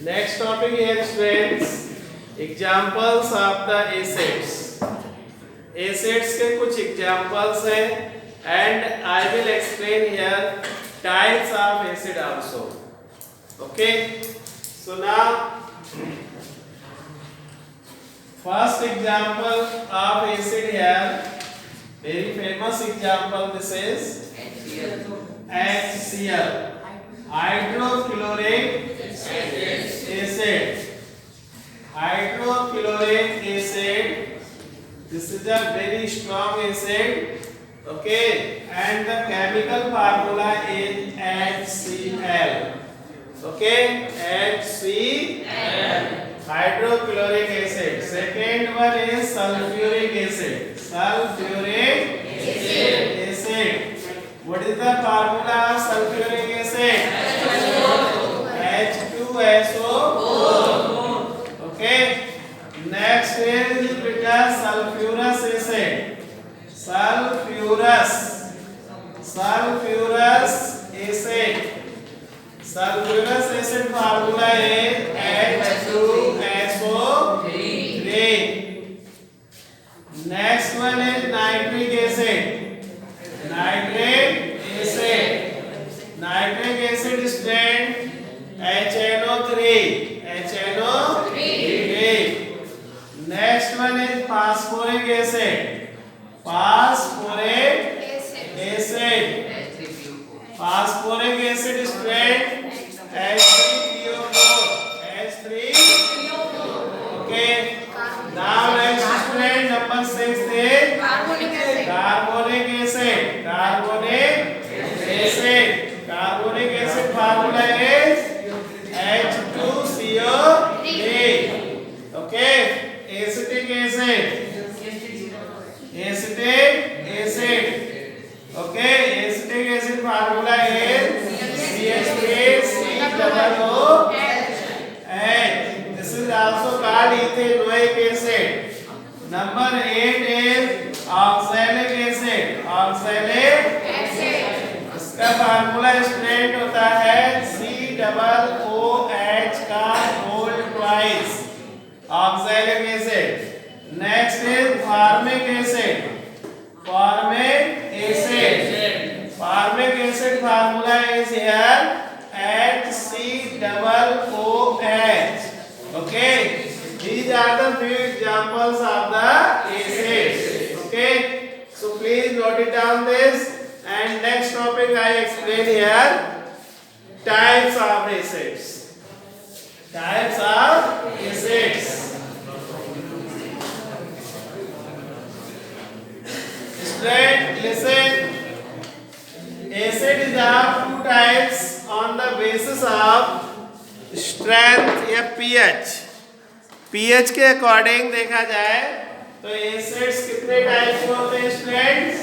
Next topic here students, examples of the acids. Acids के कुछ examples हैं and I will explain here types of acid also. Okay, so now first example of acid here, very famous example. This is HCl, hydrochloric acid. Hydrochloric acid. This is a very strong acid. Okay, and the chemical formula is HCl. Okay, HCl, hydrochloric acid. Second one is sulfuric acid. Sulfuric acid. What is the formula of sulfuric acid? H2SO4. Okay. Next is sulfurous acid. Sulfurous acid. Sulfurous acid formula is H2SO3. Next one is nitric acid. Nitric acid strength HNO3. Next one is phosphoric acid. Phosphoric acid strength H3PO4. Okay. Now next strength number 6 is carbonic acid. Carbonic acid formula is H2CO3. Okay. Acetic acid. Okay. Acetic acid formula is CH3COOH. This is also called ethanoic acid. Number 8 is oxalic acid. इसका formula straight होता है COOH का whole twice. Oxalic acid. Next is formic acid. Formic acid formula is here HCOOH. Okay. These are the few examples of the acids. Okay. So please note it down this. And next topic I explain here types of acids. Listen. Acid is of two types on the basis of strength या pH. pH के according देखा जाए तो acids कितने types के होते हैं students?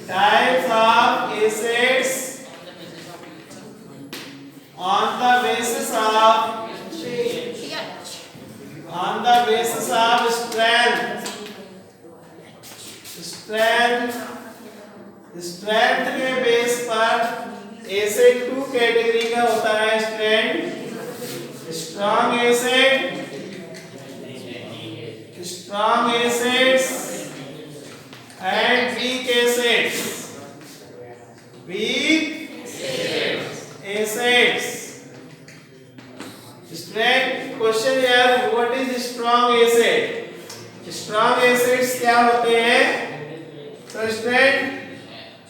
Types of acids on the basis of strength के बेस पर एसिड टू कैटेगरी का होता है strength. Strong acids and weak acids. Strength question here, what is strong acid? Strong acids क्या होते हैं? तो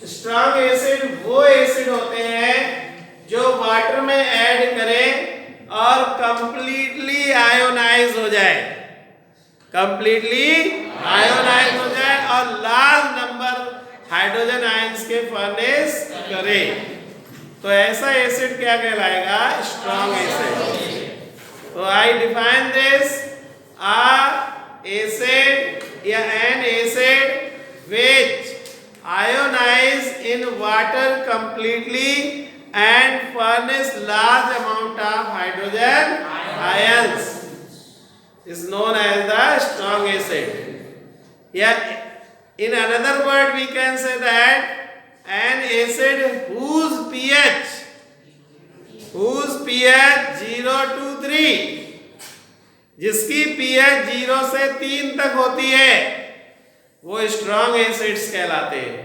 स्ट्रॉन्ग एसिड वो एसिड होते हैं जो वाटर में ऐड करें और कंप्लीटली आयोनाइज हो जाए और लार्ज नंबर हाइड्रोजन आयंस के फर्नेस करे. तो ऐसा एसिड क्या कहलाएगा? Strong acid. तो आई डिफाइन दिस एसिड या N acid which ionize in water completely and furnish large amount of hydrogen ions is known as the strong acid. Yeah, in another word we can say that an acid whose pH whose pH 0 to 3, जिसकी pH 0 से 3 तक होती है, वो strong acids कहलाते हैं।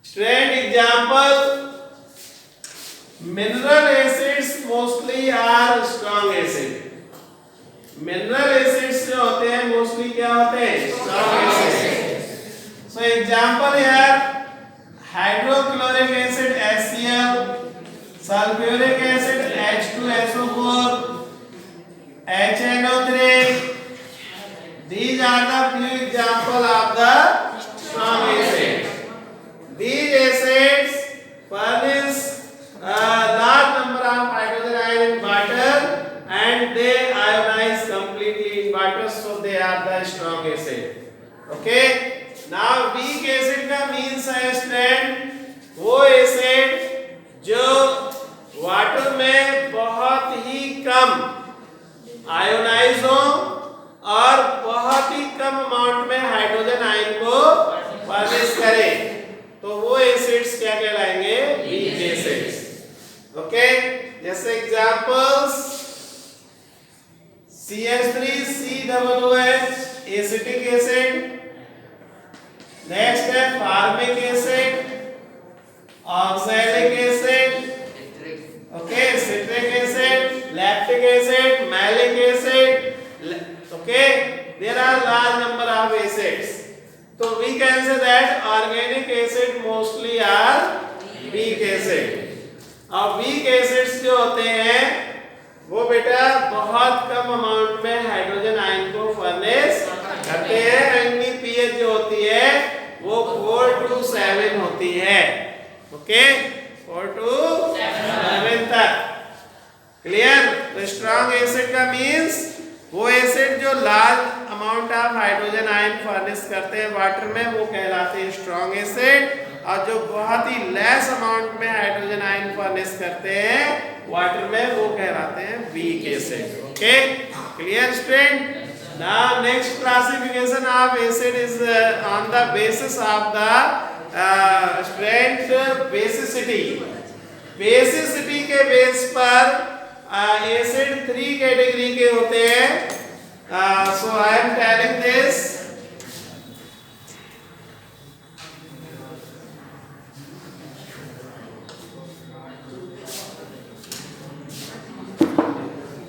Student example, mineral acids mostly are strong acid. Mineral acids जो होते हैं मोस्टली क्या होते हैं? Strong acid. सो एग्जाम्पल यार, hydrochloric acid HCl, sulphuric acid H2SO4, HNO3, these are the few example of the strong acids. These acids furnish a large number of hydrogen ion in water and they ionize completely in water, so they are the strong acid. Okay, now weak acid का means है student वो acid जो water में बहुत ही कम ionize हो और बहुत ही कम अमाउंट में हाइड्रोजन आयन को फर्निश करे, तो वो एसिड्स क्या कहलाएंगे? Weak acids. ओके, जैसे examples CH3COOH acetic acid, next है formic acid, oxalic acid, okay, citric acid, lactic acid, malic acid, okay, there are large number of acids, so we can say that organic acid mostly are weak acid। और weak acids जो होते हैं वो बेटा बहुत कम amount में hydrogen ion को furnish करते हैं, इनकी pH जो होती है वो 4 to 7 होती है। ओके, 4 to 7 तक। क्लियर? तो स्ट्रॉन्ग एसिड का मीन्स वो एसिड जो large amount of hydrogen ion furnish करते हैं वाटर में, वो कहलाते हैं स्ट्रॉन्ग एसिड, और जो बहुत ही लेस अमाउंट में हाइड्रोजन आयन फर्निश करते हैं वाटर में, वो कहलाते हैं weak acid. Okay, clear student? Now next classification of acid is on the basis of the strength basicity. Basicity के बेस पर एसिड 3 कैटेगरी के होते हैं। So I am telling this,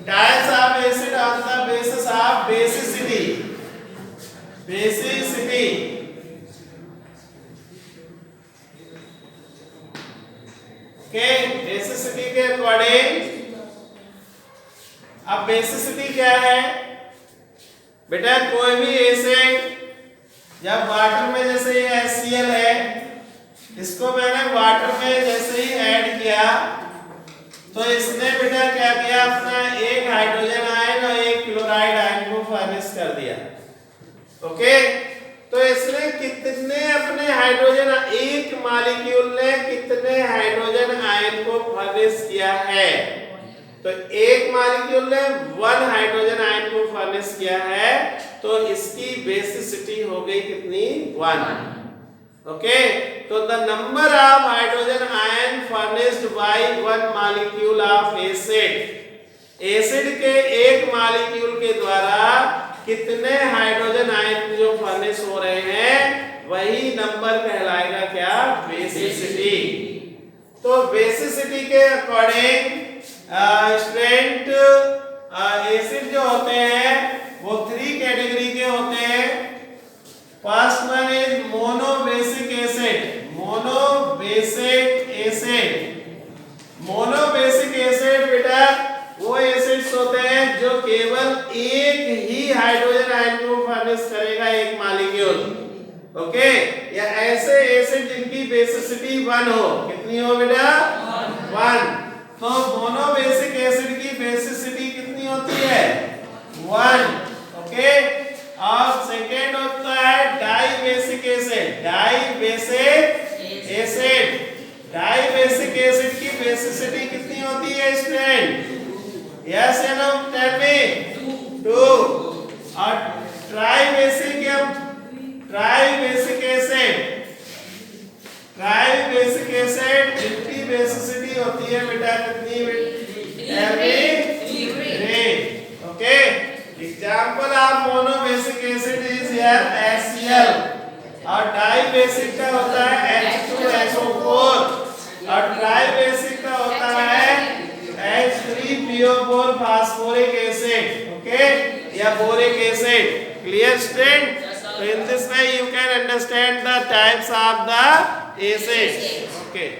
types of acid on the basis of basicity। basicity, okay, basicity के according, अब basicity क्या है बेटा? कोई भी एसिड जब वाटर में, जैसे ये HCl है, इसको मैंने वाटर में जैसे ही ऐड किया तो इसने बेटा क्या किया? अपना एक हाइड्रोजन आयन और एक क्लोराइड आयन को फर्निश कर दिया। ओके, तो इसने कितने अपने हाइड्रोजन, एक मॉलिक्यूल ने कितने हाइड्रोजन आयन को फर्निश किया है? तो एक मॉलिक्यूल ने 1 हाइड्रोजन आयन को फर्निश किया है, तो इसकी बेसिसिटी हो गई कितनी? 1। ओके, तो the number of hydrogen ion furnished bye 1 molecule of acid, acid के एक मॉलिक्यूल के द्वारा कितने हाइड्रोजन आयन जो फर्निश हो रहे हैं, वही नंबर कहलाएगा क्या? बेसिसिटी। तो बेसिसिटी के अकॉर्डिंग स्ट्रेंथ एसिड जो होते हैं वो 3 कैटेगरी के होते हैं। First one is monobasic acid. Monobasic acid, monobasic acid बेटा वो एसिड्स होते हैं जो केवल एक ही हाइड्रोजन आयन को फर्निश करेगा, एक मॉलिक्यूल। ओके, या ऐसे एसिड जिनकी बेसिसिटी 1 हो। कितनी हो बेटा? 1। तो मोनोबेसिक एसिड की बेसिसिटी कितनी होती है? 1। ओके, और सेकेंड होता है dibasic acid. Dibasic acid, dibasic acid की बेसिसिटी कितनी होती है स्टूडेंट? यस या नो? Tell me. 2। और ट्राइबेसिक एसिड, ट्राइबेसिक एसिड जिनकी बेसिसिटी होती है बेटा, कितनी heavy rain. Okay. Example of monobasic acid is here HCl. और डाइबेसिक का होता है H2SO4 और ट्राइबेसिक का होता है H3PO4 फास्फोरिक एसिड. ओके, या boric acid. Clear student? So in this way you can understand the types of the acids. Okay.